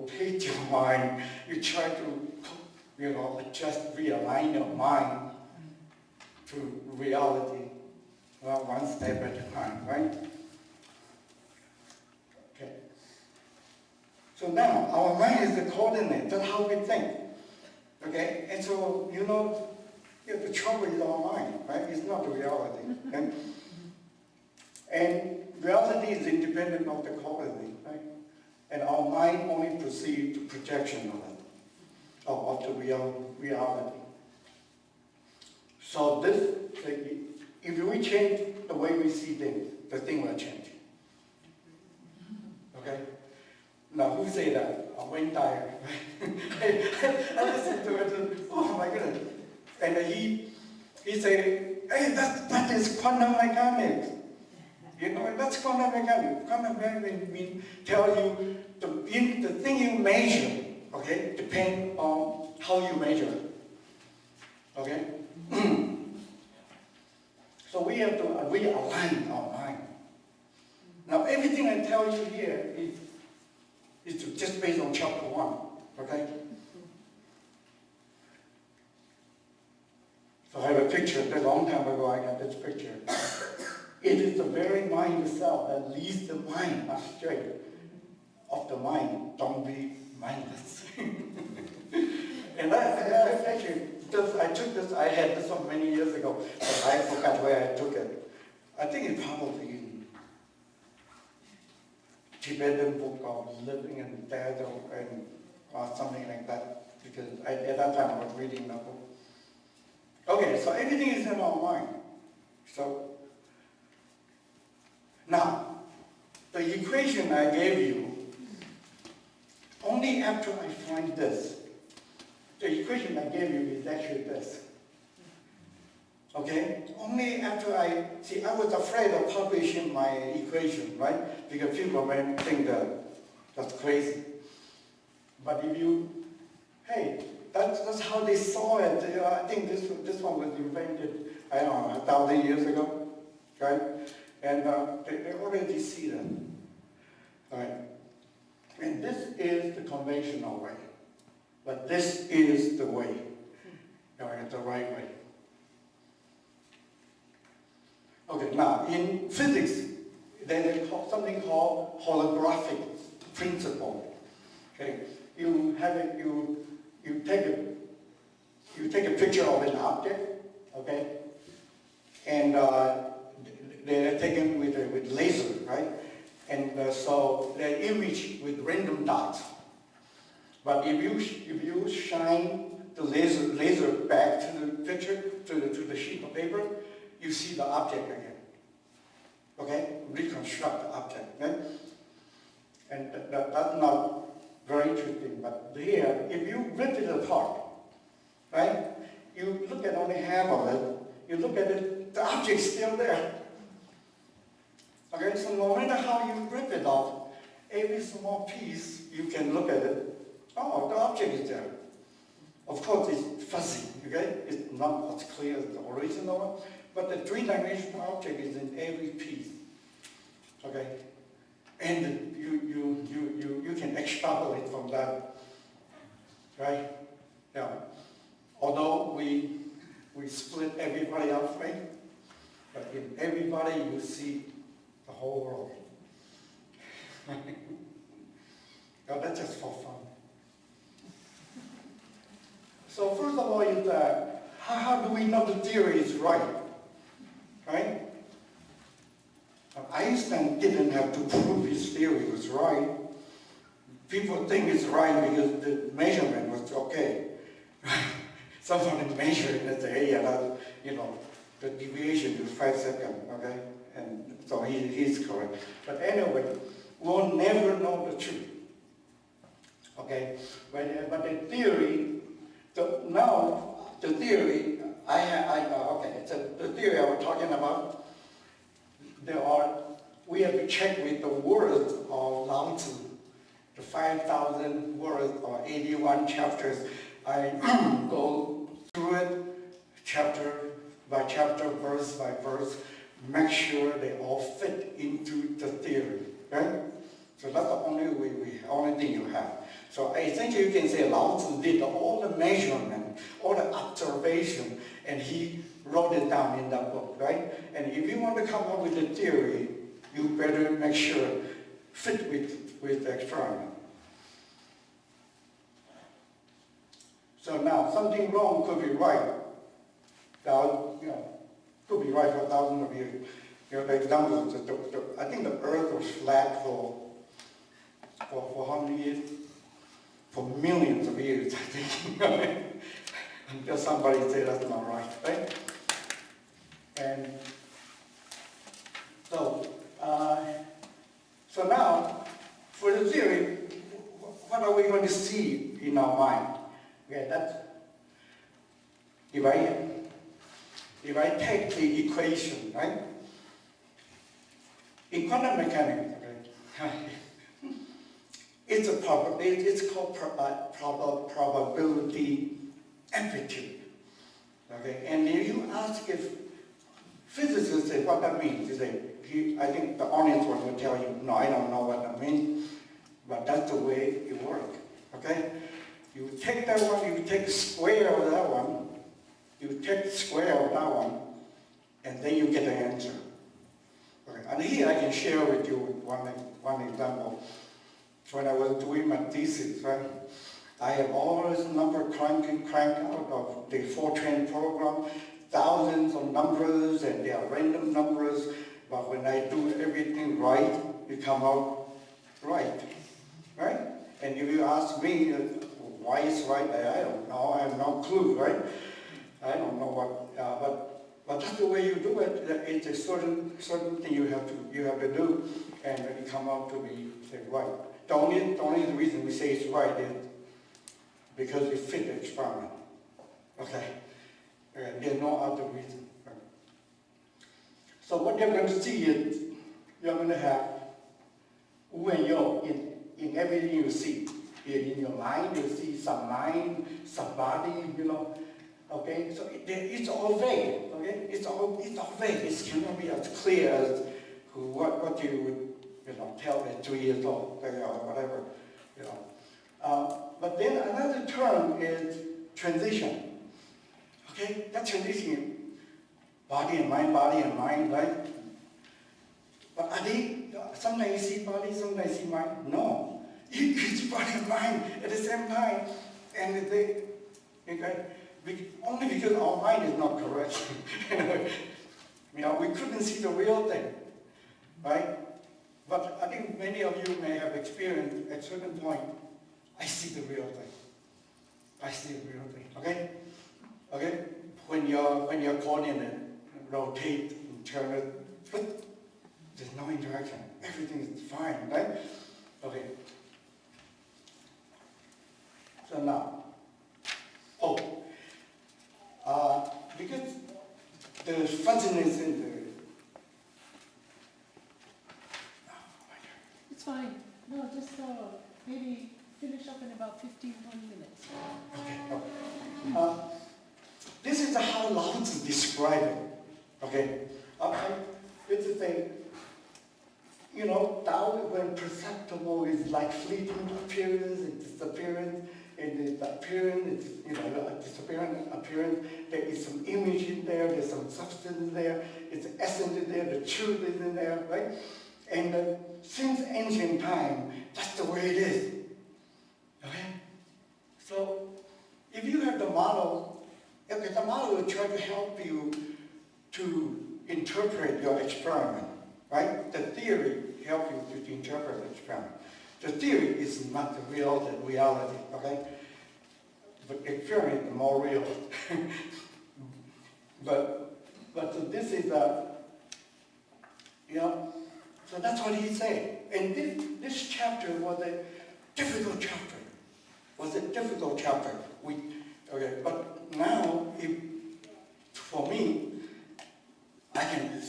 rotate your mind, you try to, just realign your mind to reality, well, one step at a time, right? Okay. So now, our mind is the coordinate, that's how we think. Okay, and so, the trouble is our mind, right? It's not the reality. And reality is independent of the quality, right? And our mind only perceives the projection of it, of the reality. So if we change the way we see things, the thing will change. Okay? Now, who say that? Wayne Dyer. I listened to it, oh my goodness. And he said, hey, that is quantum mechanics. That's quantum mechanics. Quantum mechanics means tell you the thing you measure, okay, depends on how you measure it. Okay? So we have to realign our mind. Now, everything I tell you here is just based on chapter 1, okay? So I have a picture, a long time ago I got this picture. It is the very mind itself that leads the mind astray. Of the mind, don't be mindless. And actually, I took this, I had this one many years ago, but I forgot where I took it. I think it's probably in Tibetan book of Living and Death or something like that, because at that time I was reading that book. Okay, so everything is in our mind. So, now, the equation I gave you, only after I find this, the equation I gave you is actually this. Okay? Only after I was afraid of publishing my equation, right? Because people may think that's crazy. But if you, hey, that's how they saw it. I think this one was invented, I don't know, 1,000 years ago, right? And they already see that, right? And this is the conventional way. But this is the way, the right way. Okay, now in physics, there's something called holographic principle. Okay, you take a picture of an object, okay, and they're taken with laser, right? And so they're imaged with random dots. But if you shine the laser back to the picture, to the sheet of paper, you see the object again. Okay? Reconstruct the object. Right? And that's not very interesting. But here, if you rip it apart, right? You look at only half of it, you look at it, the object's still there. Okay, so no matter how you rip it off, every small piece, you can look at it. Oh, the object is there. Of course, it's fuzzy, okay? It's not as clear as the original one, but the three-dimensional object is in every piece, okay? And you can extrapolate from that, right? Yeah. Although we split everybody up, right? But in everybody, you see the whole world. Now, that's just for fun. So first of all is that, how do we know the theory is right? Right? Now, Einstein didn't have to prove his theory was right. People think it's right because the measurement was okay. Someone measured it and say, hey, the deviation is 5 seconds, okay? And so he's correct. But anyway, we'll never know the truth. Okay? But the theory, now the theory, the theory I was talking about, we have to check with the words of Lao-tzu, the 5,000 words or 81 chapters. I go through it chapter by chapter, verse by verse, make sure they all fit into the theory, right? So that's the only thing you have. So essentially you can say Lao-tzu did all the measurement, all the observation, and he wrote it down in that book, right? And if you want to come up with a theory, you better make sure fit with the experiment. So now something wrong could be right. Now, could be right for thousands of years. The example, I think the Earth was flat for how many years? For millions of years, I think. Until somebody said that's not right? And so, so now, for the theory, what are we going to see in our mind? Okay, that's if I take the equation, right? In quantum mechanics, okay, it's called probability amplitude. Okay, and if you ask if physicists say what that means, they say, I think the honest one will tell you, no, I don't know what that means, but that's the way it works. Okay, you take that one, you take the square of that one, you take the square of that one, and then you get the answer. Okay. And here I can share with you one example. When I was doing my thesis, right, I have all this number crank out of the Fortran program, thousands of numbers, and they are random numbers, but when I do everything right, it come out right, right? And if you ask me why it's right, I don't know, I have no clue, right? I don't know what, but that's the way you do it. It's a certain thing you have to do, and it come out to be right. The only reason we say it's right is because it fit the experiment. Okay, there's no other reason. Right? So what you're going to see is you're going to have wu and yo in everything you see. In your mind, you see some mind, some body, Okay, so it's all vague. Okay, it's all vague. It cannot be as clear as what you would tell at 2 years old or whatever. But then another term is transition. Okay, that transition, body and mind, right? But are they? Sometimes you see body, sometimes you see mind. No, you see body and mind at the same time, and they. Okay. Only because our mind is not correct. We couldn't see the real thing, right? But I think many of you may have experienced at a certain point, I see the real thing. I see the real thing, okay? Okay? When your coordinate rotate and turn it, there's no interaction. Everything is fine, right? Okay. So now, because the fuzziness in the... It's fine. No, just maybe finish up in about 20 minutes. Okay. This is how Lao-tzu described it. Okay. It's a thing. Tao, when perceptible, is like fleeting appearance and disappearance. And the appearance, appearance, there is some image in there, there's some substance there, it's essence in there, the truth is in there, right? And since ancient time, that's the way it is. Okay? So, if you have the model, okay, the model will try to help you to interpret your experiment, right? The theory helps you to interpret the experiment. The theory is not the reality, okay? But experiment is more real. but so this is so that's what he said. And this chapter was a difficult chapter. But now, for me, I can